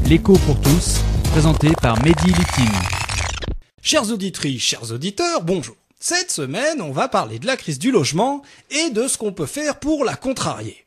L'écho pour tous, présenté par Mehdi Littin. Chères auditrices, chers auditeurs, bonjour. Cette semaine, on va parler de la crise du logement et de ce qu'on peut faire pour la contrarier.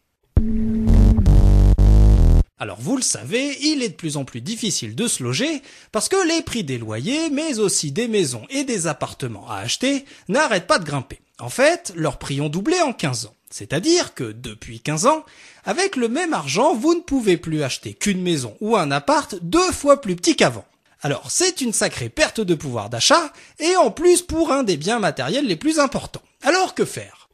Alors vous le savez, il est de plus en plus difficile de se loger parce que les prix des loyers, mais aussi des maisons et des appartements à acheter, n'arrêtent pas de grimper. En fait, leurs prix ont doublé en 15 ans. C'est-à-dire que depuis 15 ans, avec le même argent, vous ne pouvez plus acheter qu'une maison ou un appart 2 fois plus petit qu'avant. Alors c'est une sacrée perte de pouvoir d'achat, et en plus pour un des biens matériels les plus importants. Alors que faire ?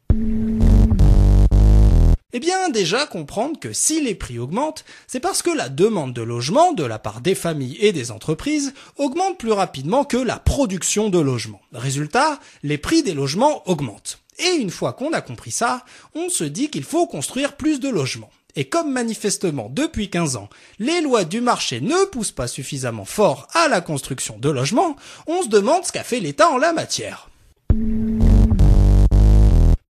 Eh bien déjà comprendre que si les prix augmentent, c'est parce que la demande de logement de la part des familles et des entreprises augmente plus rapidement que la production de logements. Résultat, les prix des logements augmentent. Et une fois qu'on a compris ça, on se dit qu'il faut construire plus de logements. Et comme manifestement depuis 15 ans, les lois du marché ne poussent pas suffisamment fort à la construction de logements, on se demande ce qu'a fait l'État en la matière.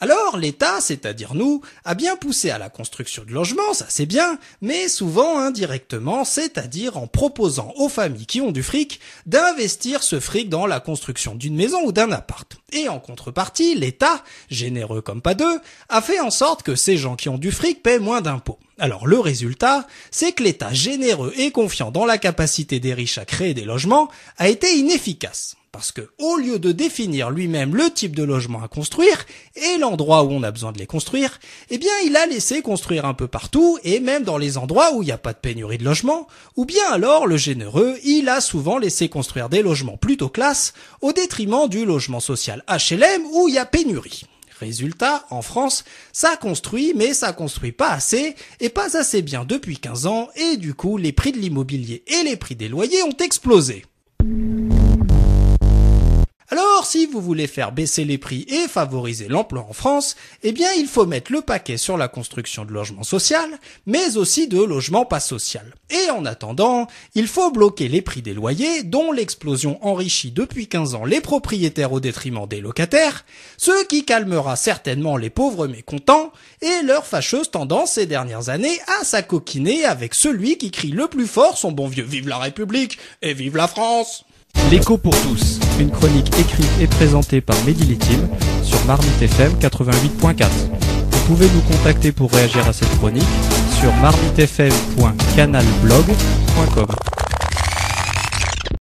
Alors l'État, c'est-à-dire nous, a bien poussé à la construction de logements, ça c'est bien, mais souvent indirectement, c'est-à-dire en proposant aux familles qui ont du fric d'investir ce fric dans la construction d'une maison ou d'un appart. Et en contrepartie, l'État, généreux comme pas deux, a fait en sorte que ces gens qui ont du fric paient moins d'impôts. Alors le résultat, c'est que l'État généreux et confiant dans la capacité des riches à créer des logements a été inefficace. Parce que, au lieu de définir lui-même le type de logement à construire et l'endroit où on a besoin de les construire, eh bien, il a laissé construire un peu partout et même dans les endroits où il n'y a pas de pénurie de logements, ou bien alors, le généreux, il a souvent laissé construire des logements plutôt classe au détriment du logement social HLM où il y a pénurie. Résultat, en France, ça construit, mais ça construit pas assez, et pas assez bien depuis 15 ans, et du coup, les prix de l'immobilier et les prix des loyers ont explosé. Alors, si vous voulez faire baisser les prix et favoriser l'emploi en France, eh bien, il faut mettre le paquet sur la construction de logements sociaux, mais aussi de logements pas sociaux. Et en attendant, il faut bloquer les prix des loyers, dont l'explosion enrichit depuis 15 ans les propriétaires au détriment des locataires, ce qui calmera certainement les pauvres mécontents et leur fâcheuse tendance ces dernières années à s'acoquiner avec celui qui crie le plus fort son bon vieux « Vive la République » et « Vive la France !» L'écho pour tous, une chronique écrite et présentée par Mehdi Littin sur Marmite FM 88.4. Vous pouvez nous contacter pour réagir à cette chronique sur marmitefm.canalblog.com.